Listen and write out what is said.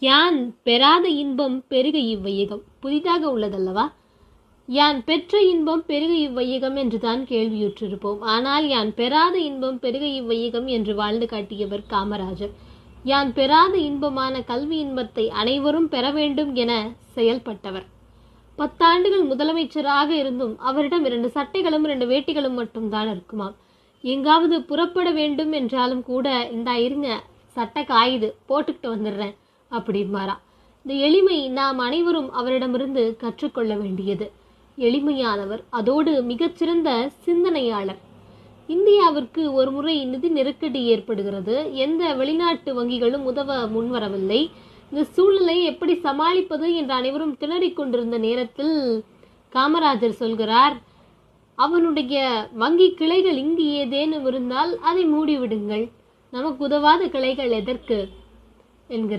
யான் பெறாத இன்பம் பெருக இவ்வையகம். புதிதாக உள்ளதல்லவா? யான் பெற்ற இன்பம் பெருக இவ்வையகம் என்றுதான் கேள்வியுற்றிருப்போம். ஆனால் யான் பெறாத இன்பம் பெருக இவ்வையகம் என்று வாழ்ந்து காட்டியவர் காமராஜர். யான் பெறாத இன்பமான கல்வி இன்பத்தை அனைவரும் பெற வேண்டும் என செயல்பட்டவர். 10 ஆண்டுகள் முதலமைச்சராக இருந்தும் அவரிடம் 2 சட்டைகளும் 2 வேட்டிகளும் மட்டும்தான் இருக்குமாம். எங்காவது புறப்பட வேண்டும் என்றாலும் கூட, இந்தா இருங்க, சட்டை காயுது, போட்டுக்கிட்டு வந்துடுறேன் அப்படிம்பாராம். இந்த எளிமை நாம் அனைவரும் அவரிடமிருந்து கற்றுக்கொள்ள வேண்டியது. எளிமையானவர், அதோடு மிகச்சிறந்த சிந்தனையாளர். இந்தியாவிற்கு ஒரு முறை நிதி நெருக்கடி ஏற்படுகிறது. எந்த வெளிநாட்டு வங்கிகளும் உதவ முன்வரவில்லை. இந்த சூழ்நிலை எப்படி சமாளிப்பது என்று அனைவரும் திணறிக் கொண்டிருந்த நேரத்தில் காமராஜர் சொல்கிறார், அவனுடைய வங்கி கிளைகள் இங்கு ஏதேனும் இருந்தால் அதை மூடிவிடுங்கள், நமக்கு உதவாத கிளைகள் எதற்கு என்கிறார்.